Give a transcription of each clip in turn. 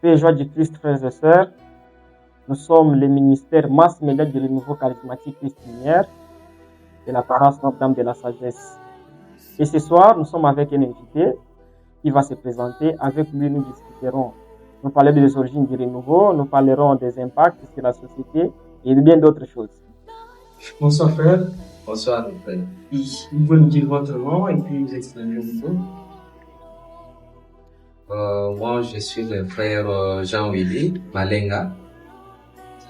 Paix et joie du Christ, frères et sœurs. Nous sommes le ministère Mass Média du Renouveau Charismatique Christ Lumière de la paroisse Notre-Dame de la Sagesse. Et ce soir, nous sommes avec un invité qui va se présenter. Avec lui, nous discuterons. Nous parlerons des origines du renouveau, nous parlerons des impacts sur la société et de bien d'autres choses. Bonsoir frère. Bonsoir frère. Vous pouvez nous dire votre nom et puis vous exprimer vous. Moi, je suis le frère Jean-Willy Malenga.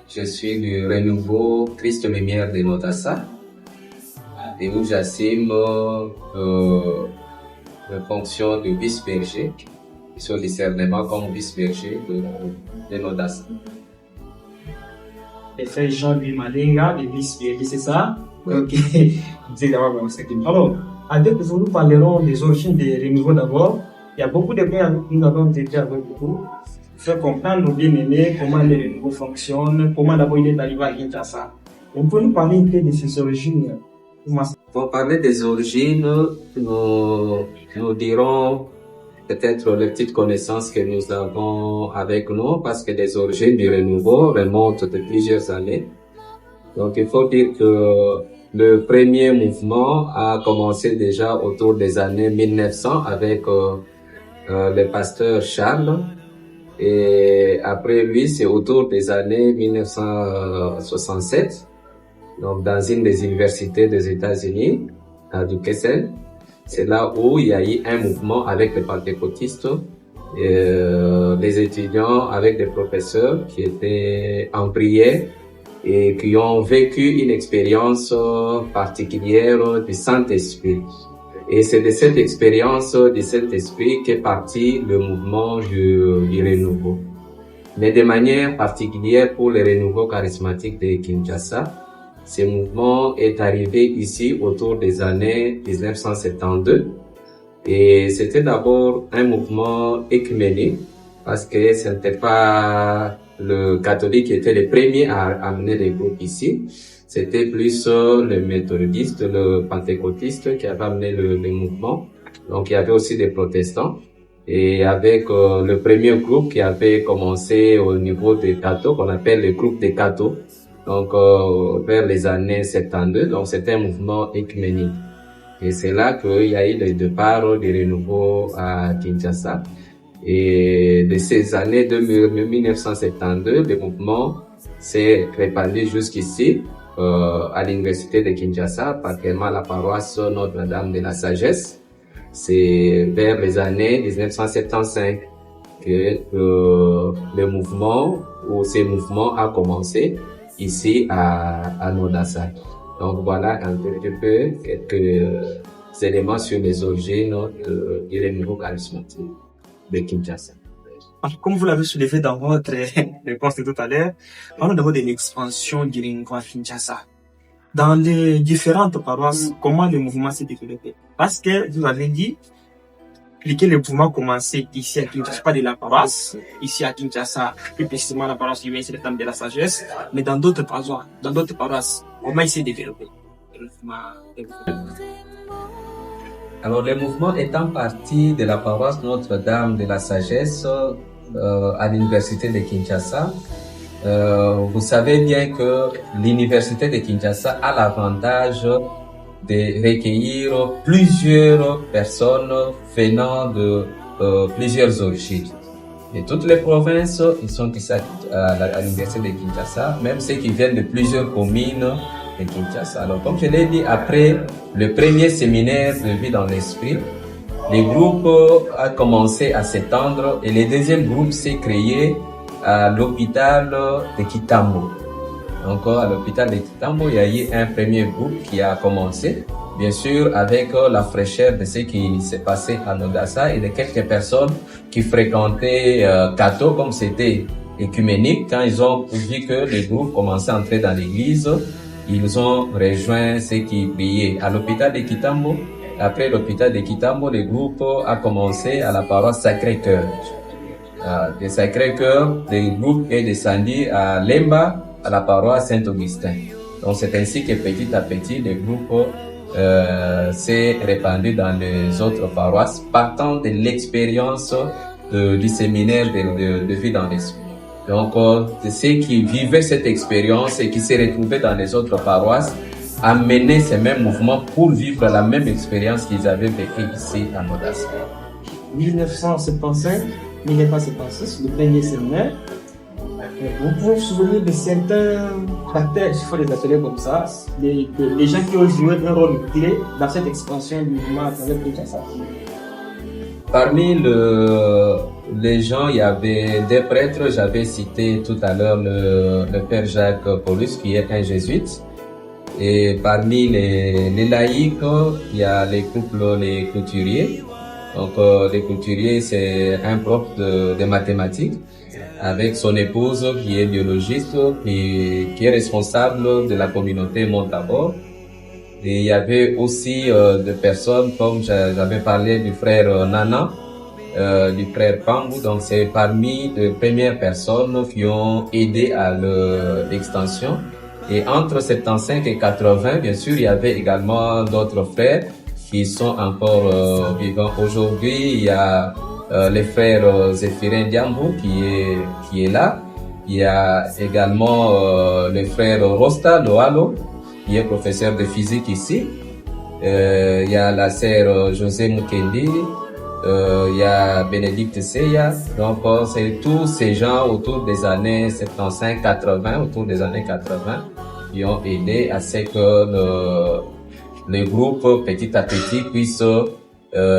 Je suis du Renouveau Christ Lumière de Nodassa et où j'assume la fonction de vice-berger sur le discernement comme vice-berger de Nodassa. Le frère Jean-Willy Malenga, le vice-berger, c'est ça? Oui. Ok. Alors, avec vous, nous parlerons des origines des renouveaux d'abord. Il y a beaucoup de points que nous avons été avec vous. Faire comprendre aux bien-aimés comment les renouveaux fonctionnent, comment d'abord il est arrivé à Kinshasa. On peut nous parler un peu de ses origines? Pour parler des origines, nous dirons peut-être les petites connaissances que nous avons avec nous, parce que les origines du renouveau remontent de plusieurs années. Donc il faut dire que le premier mouvement a commencé déjà autour des années 1900 avec le pasteur Charles. Et après lui, c'est autour des années 1967, donc dans une des universités des États-Unis, à Duquesne. C'est là où il y a eu un mouvement avec les pentecôtistes, les étudiants avec des professeurs qui étaient en prière et qui ont vécu une expérience particulière du Saint-Esprit. Et c'est de cette expérience du Saint-Esprit qu'est parti le mouvement du renouveau. Mais de manière particulière pour le renouveau charismatique de Kinshasa, ce mouvement est arrivé ici autour des années 1972. Et c'était d'abord un mouvement œcuménique, parce que ce n'était pas le catholique qui était le premier à amener les groupes ici. C'était plus le méthodiste, le pentecôtiste qui avait amené le mouvement. Donc il y avait aussi des protestants. Et avec le premier groupe qui avait commencé au niveau des cathos, qu'on appelle le groupe des cathos, donc vers les années 72. Donc c'était un mouvement œcuménique. Et c'est là qu'il y a eu le départ du renouveau à Kinshasa. Et de ces années de 1972, le mouvement s'est répandu jusqu'ici, à l'université de Kinshasa, particulièrement à la paroisse Notre-Dame de la Sagesse. C'est vers les années 1975 que le mouvement, ou ces mouvements a commencé ici à Nodassa. Donc voilà un petit peu quelques éléments sur les origines du renouveau charismatique de Kinshasa. Alors, comme vous l'avez soulevé dans votre réponse de tout à l'heure, parlons d'abord de l'expansion du renouveau à Kinshasa. Dans les différentes paroisses, comment le mouvement s'est développé? Parce que vous avez dit que le mouvement commençait ici à Kinshasa, pas de la paroisse, ici à Kinshasa, plus précisément la paroisse du Notre-Dame de la Sagesse, mais dans d'autres paroisses, comment il s'est développé? Alors, le mouvement étant parti de la paroisse Notre-Dame de la Sagesse à l'université de Kinshasa, vous savez bien que l'université de Kinshasa a l'avantage de recueillir plusieurs personnes venant de plusieurs origines. De toutes les provinces, ils sont ici à l'université de Kinshasa, même ceux qui viennent de plusieurs communes de Kinshasa. Alors, comme je l'ai dit, après le premier séminaire de vie dans l'esprit, le groupe a commencé à s'étendre et le deuxième groupe s'est créé à l'hôpital de Kitambo. Donc, à l'hôpital de Kitambo, il y a eu un premier groupe qui a commencé, bien sûr, avec la fraîcheur de ce qui s'est passé à Nodassa et de quelques personnes qui fréquentaient Kato, comme c'était écuménique. Quand ils ont vu que le groupe commençait à entrer dans l'église, ils ont rejoint ceux qui priaient à l'hôpital de Kitambo. Après l'hôpital de Kitambo, le groupe a commencé à la paroisse Sacré-Cœur. De Sacré-Cœur, le groupe est descendu à Lemba à la paroisse Saint-Augustin. Donc c'est ainsi que petit à petit, le groupe s'est répandu dans les autres paroisses, partant de l'expérience du séminaire de vie dans l'esprit. Donc, ceux qui vivaient cette expérience et qui se retrouvaient dans les autres paroisses amenaient ces mêmes mouvements pour vivre la même expérience qu'ils avaient vécue ici à Modas. 1975, 1976, le premier séminaire. Vous pouvez vous souvenir de certains facteurs, il faut les appeler comme ça, les gens qui ont joué un rôle clé dans cette expansion du mouvement à travers Kinshasa. Parmi les gens, il y avait des prêtres. J'avais cité tout à l'heure le père Jacques Paulus, qui est un jésuite. Et parmi les laïcs, il y a les couples, les couturiers. Donc, les couturiers, c'est un prof de mathématiques avec son épouse qui est biologiste, qui est responsable de la communauté Montabor. Et il y avait aussi des personnes, comme j'avais parlé du frère Nana, du frère Pambou. Donc c'est parmi les premières personnes qui ont aidé à l'extension. Et entre 75 et 80, bien sûr, il y avait également d'autres frères qui sont encore vivants. Aujourd'hui, il y a les frères Zéphirin Diambou qui est là. Il y a également le frère Rosta Loalo, qui est professeur de physique ici. Il y a la sœur José Mukendi, il y a Bénédicte Seya. Donc, c'est tous ces gens autour des années 75-80, autour des années 80, qui ont aidé à ce que le groupe, petit à petit, puisse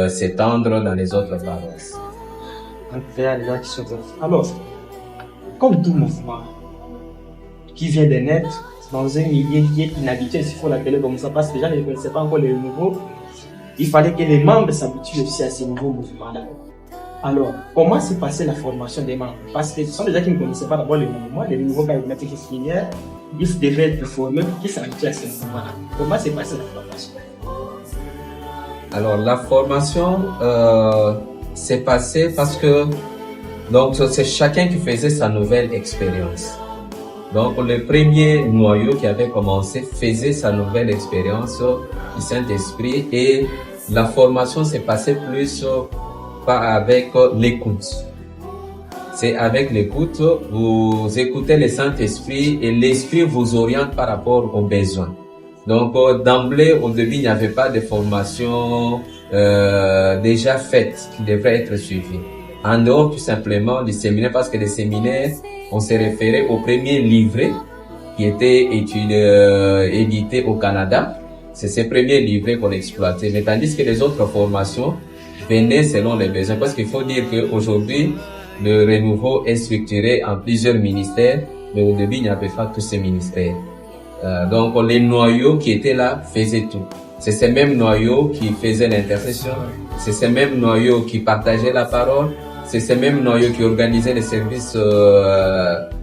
s'étendre dans les autres paroisses. Alors, comme tout mouvement qui vient de naître, dans un milieu qui est inhabituel, s'il faut l'appeler comme ça, parce que les gens ne connaissaient pas encore les nouveaux, il fallait que les membres s'habituent aussi à ces nouveaux mouvements-là. Alors, comment s'est passée la formation des membres? Parce que ce sont des gens qui ne connaissaient pas d'abord les mouvements, les nouveaux charismatiques extraordinaires, ils devaient être formés pour qu'ils s'habituent à ces mouvements-là. Comment s'est passée la formation? Alors, la formation s'est passée parce que donc c'est chacun qui faisait sa nouvelle expérience. Donc, le premier noyau qui avait commencé faisait sa nouvelle expérience du Saint-Esprit et la formation s'est passée plus pas avec l'écoute. C'est avec l'écoute, vous écoutez le Saint-Esprit et l'Esprit vous oriente par rapport aux besoins. Donc, d'emblée, au début, il n'y avait pas de formation déjà faite qui devrait être suivie. En dehors, tout simplement, du séminaire, parce que les séminaires, on s'est référé au premier livret qui était édité au Canada. C'est ces premiers livrets qu'on exploitait. Mais tandis que les autres formations venaient selon les besoins. Parce qu'il faut dire qu'aujourd'hui, le renouveau est structuré en plusieurs ministères, mais au début, il n'y avait pas tous ces ministères. Donc, les noyaux qui étaient là faisaient tout. C'est ces mêmes noyaux qui faisaient l'intercession. C'est ces mêmes noyaux qui partageaient la parole. C'est ces mêmes noyaux qui organisaient les services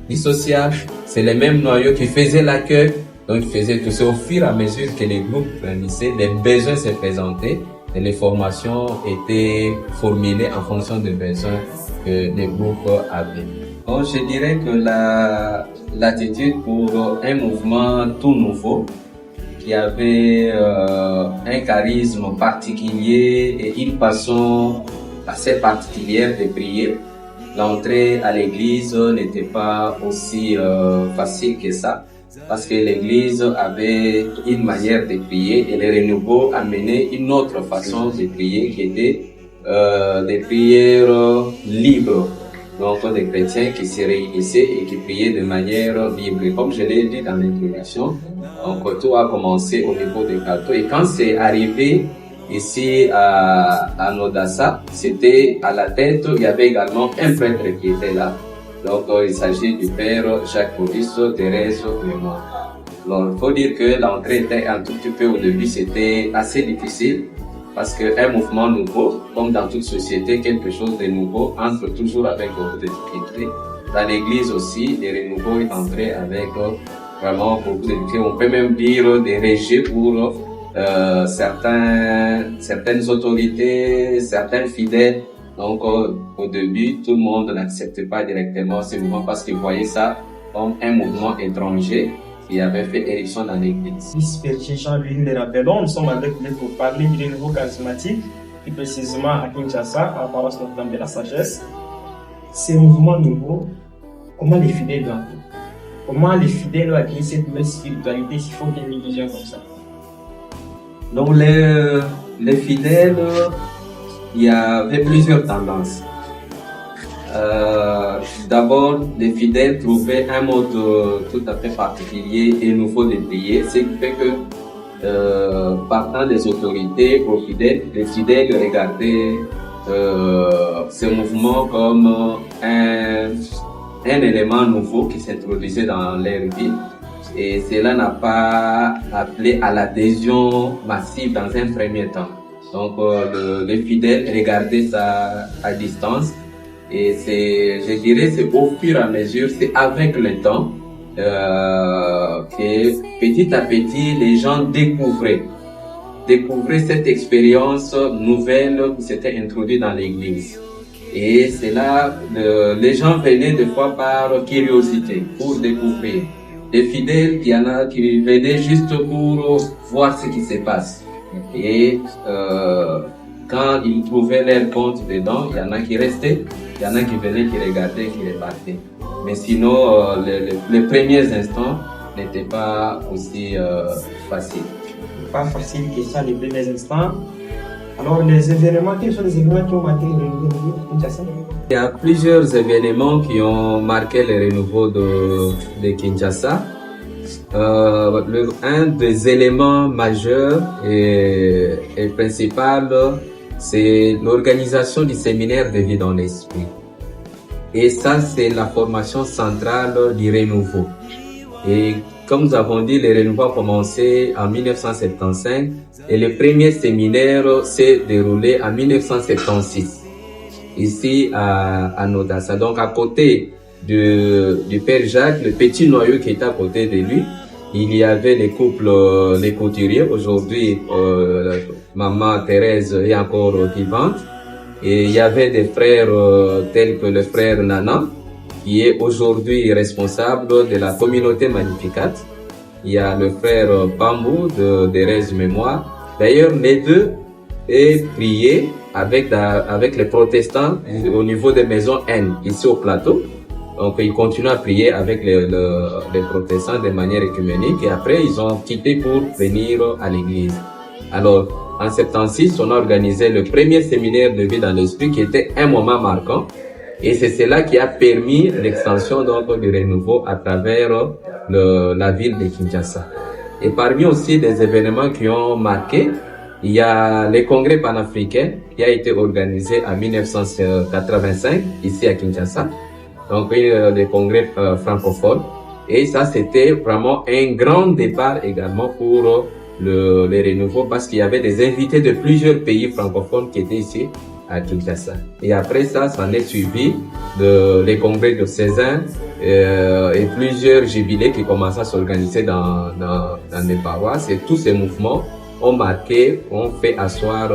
du social. C'est les mêmes noyaux qui faisaient l'accueil. Donc, ils faisaient tout ça au fur et à mesure que les groupes grandissaient, les besoins se présentaient et les formations étaient formulées en fonction des besoins que les groupes avaient. Donc, je dirais que l'attitude pour un mouvement tout nouveau qui avait un charisme particulier et une façon assez particulière de prier. L'entrée à l'église n'était pas aussi facile que ça, parce que l'église avait une manière de prier et le renouveau amenait une autre façon de prier qui était des prières libres. Donc des chrétiens qui se réunissaient et qui priaient de manière libre. Comme je l'ai dit dans l'introduction, donc tout a commencé au niveau des cartons. Et quand c'est arrivé ici à Nodassa, c'était à la tête, il y avait également un prêtre qui était là. Donc il s'agit du père Jacques Paulus, Thérèse et moi. Alors il faut dire que l'entrée était un tout petit peu au début, c'était assez difficile. Parce qu'un mouvement nouveau, comme dans toute société, quelque chose de nouveau entre toujours avec beaucoup de difficultés. Dans l'église aussi, les renouveaux est entré avec vraiment beaucoup de difficultés. On peut même dire des rejets pour certaines autorités, certains fidèles. Donc au début, tout le monde n'acceptait pas directement ce mouvement parce qu'ils voyaient ça comme un mouvement étranger qui avait fait éruption dans l'église. Père Jean-Louis Nderabelon, nous sommes avec lui pour parler du renouveau charismatique, plus précisément à Kinshasa, à la paroisse Notre-Dame de la Sagesse. Ces mouvements nouveaux, comment les fidèles doivent vivre? Comment les fidèles doivent accueillir cette nouvelle spiritualité s'il faut qu'il y ait une vision comme ça? Donc les fidèles, il y avait plusieurs tendances. D'abord, les fidèles trouvaient un mode tout à fait particulier et nouveau de prier, ce qui fait que partant des autorités aux fidèles, les fidèles regardaient ce mouvement comme un élément nouveau qui s'introduisait dans leur vie. Et cela n'a pas appelé à l'adhésion massive dans un premier temps. Donc les fidèles regardaient ça à distance. Et je dirais, c'est au fur et à mesure, c'est avec le temps que petit à petit, les gens découvraient cette expérience nouvelle qui s'était introduite dans l'église. Et c'est là, les gens venaient des fois par curiosité pour découvrir. Les fidèles, il y en a qui venaient juste pour voir ce qui se passe. Et quand ils trouvaient leur compte dedans, il y en a qui restaient, il y en a qui venaient, qui regardaient, qui repartaient. Mais sinon, les premiers instants n'étaient pas aussi faciles. Pas facile que ça, les premiers instants. Alors, les événements, quels sont les événements qui ont marqué le renouveau de Kinshasa? Il y a plusieurs événements qui ont marqué le renouveau de Kinshasa. Un des éléments majeurs et principal, c'est l'organisation du séminaire de vie dans l'esprit. Et ça, c'est la formation centrale du renouveau. Et comme nous avons dit, le renouveau a commencé en 1975 et le premier séminaire s'est déroulé en 1976 ici à Nodassa. Donc à côté du Père Jacques, le petit noyau qui était à côté de lui, il y avait les couples, les couturiers. Aujourd'hui, maman Thérèse est encore vivante. Et il y avait des frères tels que le frère Nana, qui est aujourd'hui responsable de la communauté Magnificat. Il y a le frère Pambou de Thérèse Mémoire. D'ailleurs, les deux est prié avec les protestants au niveau des maisons N, ici au plateau. Donc, ils continuent à prier avec les protestants de manière écuménique et après, ils ont quitté pour venir à l'église. Alors, en 76, on a organisé le premier séminaire de vie dans l'esprit qui était un moment marquant. Et c'est cela qui a permis l'extension donc du renouveau à travers la ville de Kinshasa. Et parmi aussi des événements qui ont marqué, il y a le congrès panafricain qui a été organisé en 1985 ici à Kinshasa. Donc le congrès francophone. Et ça, c'était vraiment un grand départ également pour le renouveau parce qu'il y avait des invités de plusieurs pays francophones qui étaient ici à Kinshasa. Et après ça, ça en est suivi les congrès de Cézanne et plusieurs jubilés qui commençaient à s'organiser dans les paroisses. Et tous ces mouvements ont marqué, ont fait asseoir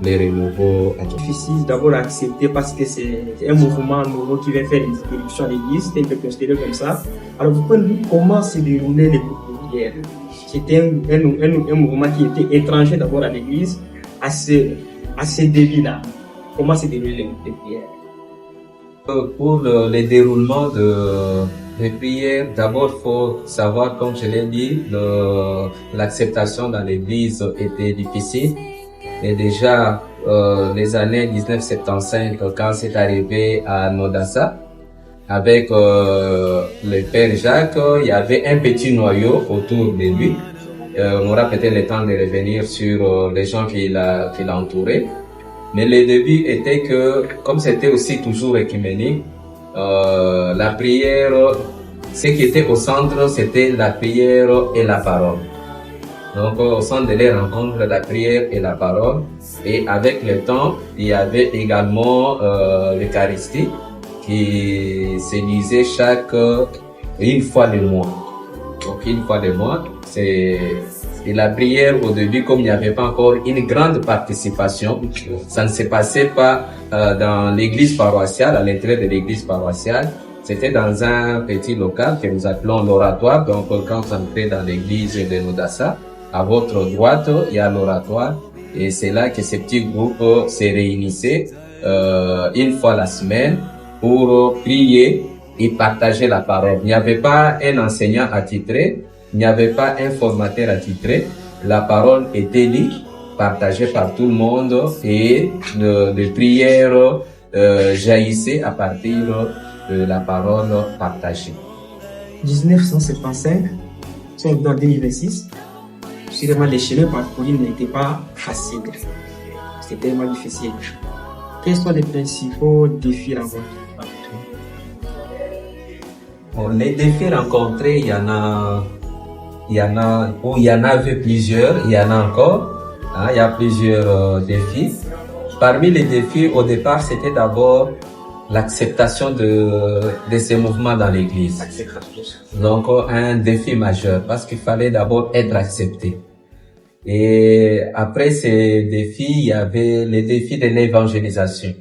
les renouveaux. Difficile d'abord à accepter parce que c'est un mouvement nouveau qui vient faire une irruption à l'église, c'est considéré comme ça. Alors vous pouvez nous dire comment se déroulaient les groupes de prière? C'était un mouvement qui était étranger d'abord à l'église, à ce début-là. Comment se déroulaient les groupes de prière? Pour le déroulement des prières, d'abord il faut savoir, comme je l'ai dit, l'acceptation dans l'église était difficile. Et déjà, les années 1975, quand c'est arrivé à Nodassa, avec le Père Jacques, il y avait un petit noyau autour de lui. On aura peut-être le temps de revenir sur les gens qui l'entouraient. Mais le début était que, comme c'était aussi toujours écuménique, la prière, ce qui était au centre, c'était la prière et la parole. Donc, au centre de les rencontres, la prière et la parole. Et avec le temps, il y avait également l'Eucharistie qui se lisait une fois le mois. Donc, une fois le mois, et la prière au début, comme il n'y avait pas encore une grande participation, ça ne se passait pas dans l'église paroissiale, à l'intérieur de l'église paroissiale. C'était dans un petit local que nous appelons l'oratoire. Donc, quand vous entrez dans l'église de Nodassa, à votre droite, il y a l'oratoire. Et c'est là que ces petits groupes se réunissaient une fois la semaine pour prier et partager la parole. Il n'y avait pas un enseignant attitré, il n'y avait pas un formateur attitré. La parole était libre, partagée par tout le monde et les prières jaillissaient à partir de la parole partagée. 1975, c'est dans 2026. Sûrement, les chemins parcourus n'étaient pas faciles. C'était tellement difficile. Quels sont les principaux défis rencontrés? Bon, les défis rencontrés, il y en avait plusieurs, il y en a encore. Il y a plusieurs défis. Parmi les défis, au départ, c'était d'abord l'acceptation de ces mouvements dans l'église. Donc, un défi majeur, parce qu'il fallait d'abord être accepté. Et après ces défis, il y avait les défis de l'évangélisation.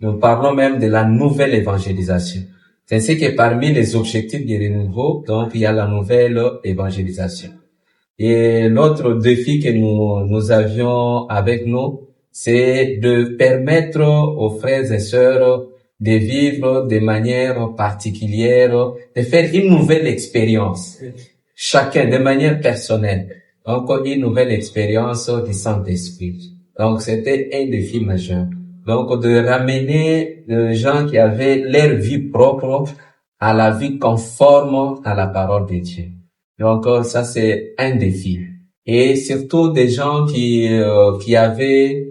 Nous parlons même de la nouvelle évangélisation. C'est ainsi que parmi les objectifs du renouveau, donc, il y a la nouvelle évangélisation. Et l'autre défi que nous avions avec nous, c'est de permettre aux frères et sœurs de vivre de manière particulière, de faire une nouvelle expérience, chacun de manière personnelle. Donc, une nouvelle expérience du Saint-Esprit. Donc, c'était un défi majeur. Donc, de ramener les gens qui avaient leur vie propre à la vie conforme à la parole de Dieu. Donc, ça, c'est un défi. Et surtout des gens qui avaient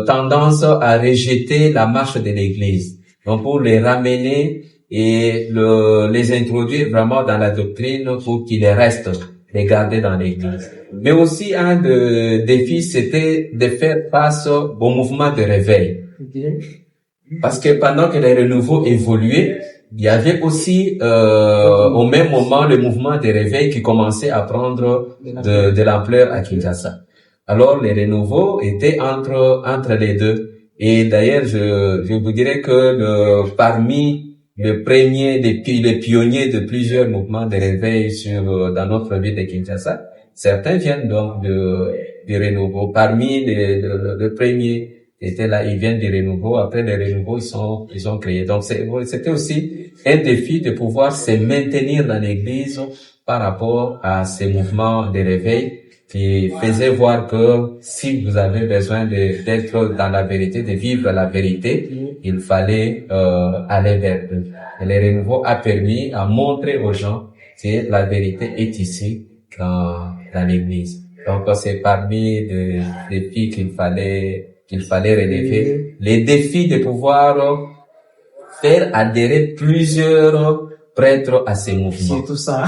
tendance à rejeter la marche de l'Église. Donc, pour les ramener et les introduire vraiment dans la doctrine pour qu'ils restent, les garder dans l'Église. Mais aussi, un des défis, c'était de faire face au mouvement de réveil. Parce que pendant que les renouveaux évoluaient, il y avait aussi au même moment le mouvement de réveil qui commençait à prendre de l'ampleur à Kinshasa. Alors les renouveaux étaient entre les deux. Et d'ailleurs, je vous dirais que parmi les pionniers de plusieurs mouvements de réveil dans notre ville de Kinshasa, certains viennent donc du renouveau. Parmi les premiers étaient là, ils viennent du renouveau. Après les renouveaux, ils ont créé. Donc c'était aussi un défi de pouvoir se maintenir dans l'église par rapport à ces mouvements de réveil qui faisaient voir que si vous avez besoin d'être dans la vérité, de vivre la vérité, il fallait aller vers eux. Et le renouveau a permis à montrer aux gens que la vérité est ici dans l'église. Donc c'est parmi les défis qu'il fallait relever. Les défis de pouvoir faire adhérer plusieurs prêtres à ces mouvements. C'est tout ça.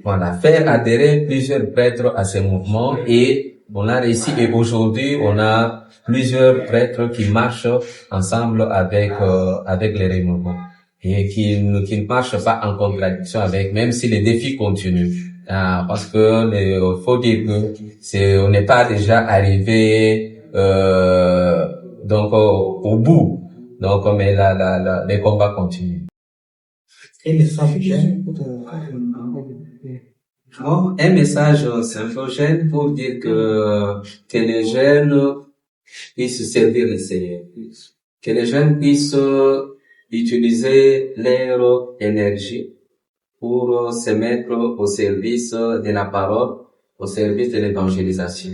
Voilà, faire adhérer plusieurs prêtres à ces mouvements et on a réussi. Et aujourd'hui, on a plusieurs prêtres qui marchent ensemble avec les renouveaux et qui ne marchent pas en contradiction avec, même si les défis continuent. Parce que faut dire que on n'est pas déjà arrivé donc au bout. Donc mais les combats continuent. Et le message Bon, un message symphogène pour dire que les jeunes puissent servir le Seigneur, que les jeunes puissent utiliser leur énergie pour se mettre au service de la parole, au service de l'évangélisation.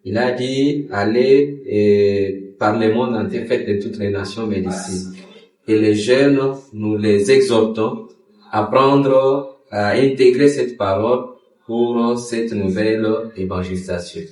Il a dit, allez et par le monde entier, faites de toutes les nations mes disciples. Et les jeunes, nous les exhortons à prendre, à intégrer cette parole pour cette nouvelle évangélisation.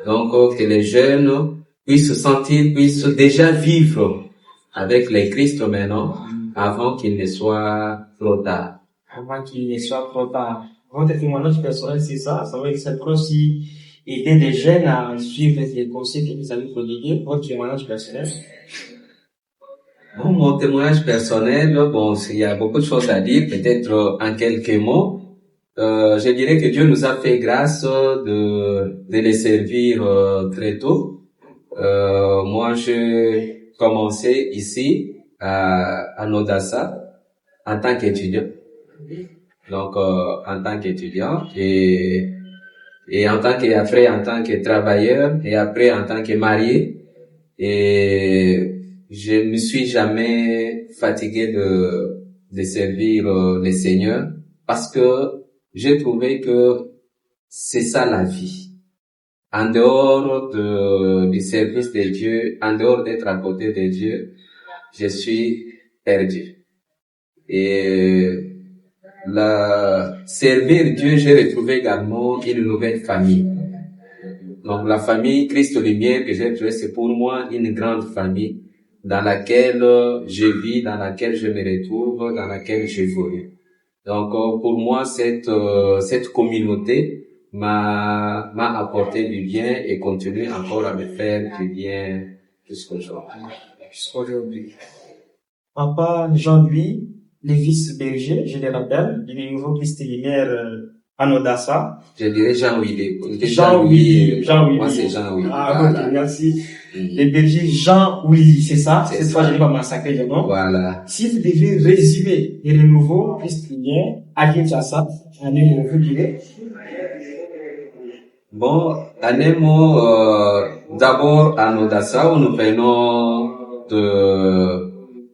Donc, que les jeunes puissent déjà vivre avec les Christ maintenant, avant qu'il ne soit trop tard. Avant qu'il ne soit trop tard. Votre témoignage personnel, c'est ça. Ça veut dire que cette aussi aider les jeunes à suivre les conseils que vous avez prodigués. Votre témoignage personnel. Bon, mon témoignage personnel, bon, il y a beaucoup de choses à dire, peut-être en quelques mots. Je dirais que Dieu nous a fait grâce de les servir très tôt. Moi, j'ai commencé ici à Nodassa en tant qu'étudiant. Donc, en tant qu'étudiant et en tant que travailleur et après en tant que marié. Et je ne suis jamais fatigué de servir le Seigneur parce que j'ai trouvé que c'est ça la vie. En dehors du service de Dieu, en dehors d'être à côté de Dieu, je suis perdu. Et servir Dieu, j'ai retrouvé également une nouvelle famille. Donc la famille Christ Lumière que j'ai trouvée, c'est pour moi une grande famille dans laquelle je vis, dans laquelle je me retrouve, dans laquelle j'évolue. Donc pour moi cette communauté m'a apporté du bien et continue encore à me faire du bien jusqu'aujourd'hui. Papa Jean-Louis Lévis Berger, je le rappelle, du Nouveau Christ Lumière à Odassa. Je dirais Jean-Willy. Jean-Willy. Moi, c'est Jean-Willy. Ah, voilà. Ok, merci. Le berger Jean-Willy, c'est ça? Cette fois, je ne vais pas massacrer le nom. Voilà. Si vous devez résumer le Nouveau Christ Lumière à Kinshasa, en un mot, vous direz? Bon, en un mot, d'abord, à Odassa, où nous venons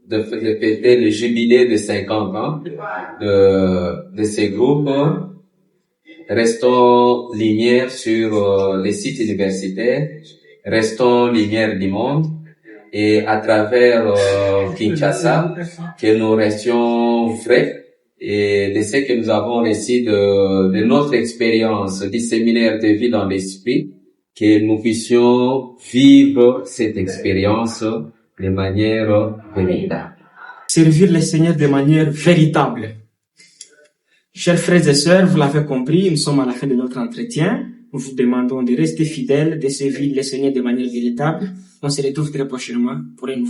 de fêter le jubilé de 50 ans de ces groupes. Restons lumière sur les sites universitaires, restons lumière du monde et à travers Kinshasa, que nous restions vrais et de ce que nous avons reçu de notre expérience du séminaire de vie dans l'esprit, que nous puissions vivre cette expérience de manière véritable. Servir le Seigneur de manière véritable. Chers frères et sœurs, vous l'avez compris, nous sommes à la fin de notre entretien. Nous vous demandons de rester fidèles, de servir le Seigneur de manière véritable. On se retrouve très prochainement pour une